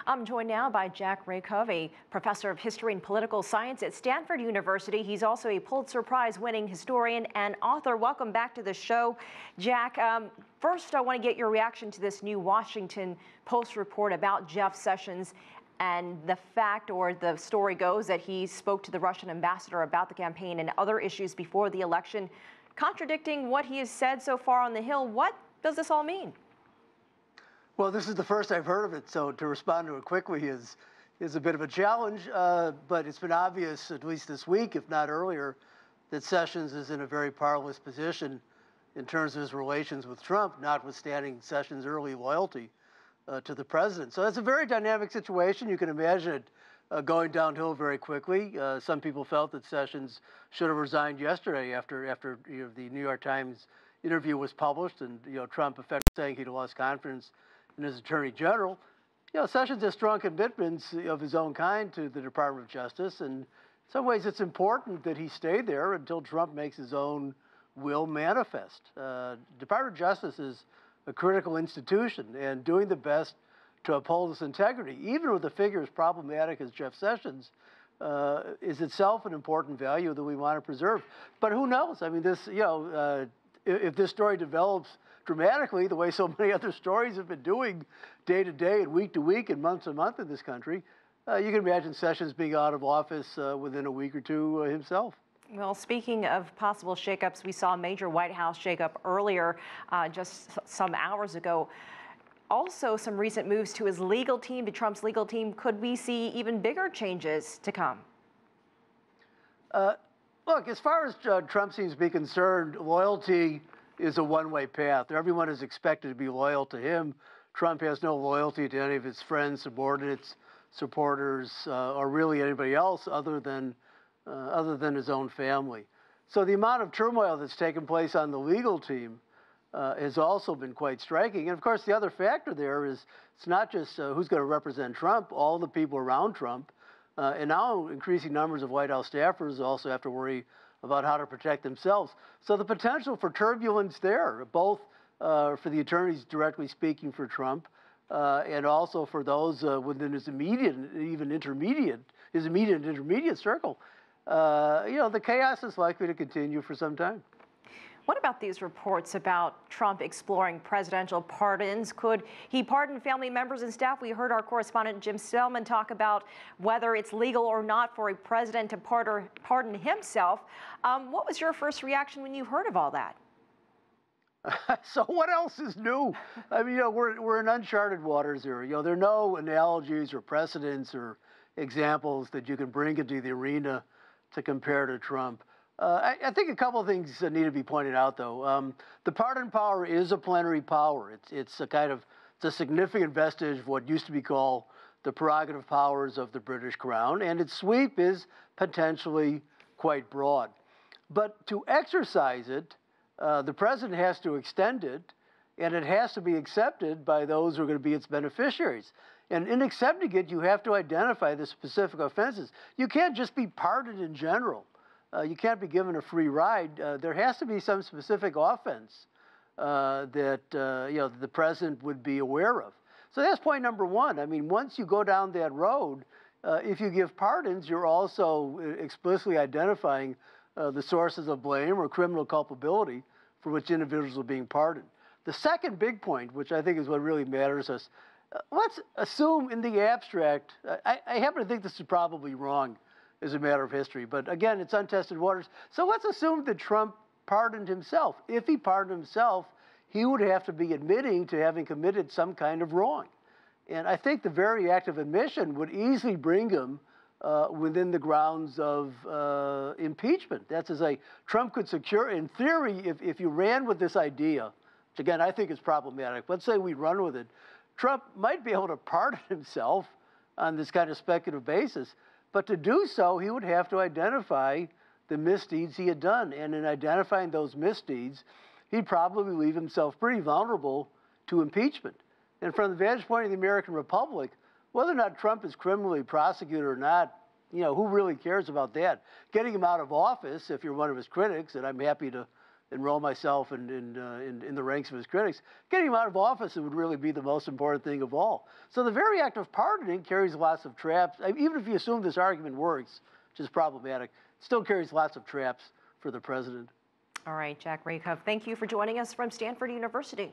I'm joined now by Jack Rakove, a professor of history and political science at Stanford University. He's also a Pulitzer Prize-winning historian and author. Welcome back to the show, Jack. First, I want to get your reaction to this new Washington Post report about Jeff Sessions and the fact, or the story goes, that he spoke to the Russian ambassador about the campaign and other issues before the election, contradicting what he has said so far on the Hill. What does this all mean? Well, this is the first I've heard of it, so to respond to it quickly is a bit of a challenge, but it's been obvious, at least this week, if not earlier, that Sessions is in a very powerless position in terms of his relations with Trump, notwithstanding Sessions' early loyalty to the president. So that's a very dynamic situation. You can imagine it going downhill very quickly. Some people felt that Sessions should have resigned yesterday after the New York Times interview was published, and Trump effectively saying he'd lost confidence in his attorney general. Sessions has strong commitments of his own kind to the Department of Justice, and in some ways it's important that he stay there until Trump makes his own will manifest. Department of Justice is a critical institution, and doing the best to uphold its integrity, even with a figure as problematic as Jeff Sessions, is itself an important value that we want to preserve. But who knows? I mean, this, if this story develops dramatically, the way so many other stories have been doing day to day and week to week and month to month in this country, you can imagine Sessions being out of office within a week or two himself. Well, speaking of possible shakeups, we saw a major White House shakeup earlier, just some hours ago. Also, some recent moves to his legal team, to Trump's legal team. Could we see even bigger changes to come? Look, as far as Trump seems to be concerned, loyalty is a one-way path. Everyone is expected to be loyal to him. Trump has no loyalty to any of his friends, subordinates, supporters, or really anybody else other than his own family. So the amount of turmoil that's taken place on the legal team has also been quite striking. And of course, the other factor there is it's not just who's going to represent Trump, all the people around Trump, and now increasing numbers of White House staffers also have to worry about how to protect themselves. So the potential for turbulence there, both for the attorneys directly speaking for Trump, and also for those within his immediate and intermediate circle. The chaos is likely to continue for some time. What about these reports about Trump exploring presidential pardons? Could he pardon family members and staff? We heard our correspondent Jim Spellman talk about whether it's legal or not for a president to pardon himself. What was your first reaction when you heard of all that? So what else is new? I mean, we're in uncharted waters here. There are no analogies or precedents or examples that you can bring into the arena to compare to Trump. I think a couple of things need to be pointed out, though. The pardon power is a plenary power. It's a significant vestige of what used to be called the prerogative powers of the British Crown, and its sweep is potentially quite broad. But to exercise it, the president has to extend it, and it has to be accepted by those who are going to be its beneficiaries. And in accepting it, you have to identify the specific offenses. You can't just be pardoned in general. You can't be given a free ride. There has to be some specific offense that the president would be aware of. So that's point number one. I mean, once you go down that road, if you give pardons, you're also explicitly identifying the sources of blame or criminal culpability for which individuals are being pardoned. The second big point, which I think is what really matters to us, let's assume in the abstract, I happen to think this is probably wrong as a matter of history, but again, it's untested waters. So let's assume that Trump pardoned himself. If he pardoned himself, he would have to be admitting to having committed some kind of wrong. And I think the very act of admission would easily bring him within the grounds of impeachment. That's to say, Trump could secure, in theory, if you ran with this idea, which again, I think is problematic, let's say we run with it, Trump might be able to pardon himself on this kind of speculative basis, but to do so, he would have to identify the misdeeds he had done. And in identifying those misdeeds, he'd probably leave himself pretty vulnerable to impeachment. And from the vantage point of the American Republic, whether or not Trump is criminally prosecuted or not, who really cares about that? Getting him out of office, if you're one of his critics, and I'm happy to enroll myself in the ranks of his critics. Getting him out of office would really be the most important thing of all. So the very act of pardoning carries lots of traps. Even if you assume this argument works, which is problematic, it still carries lots of traps for the president. All right, Jack Rakove, thank you for joining us from Stanford University.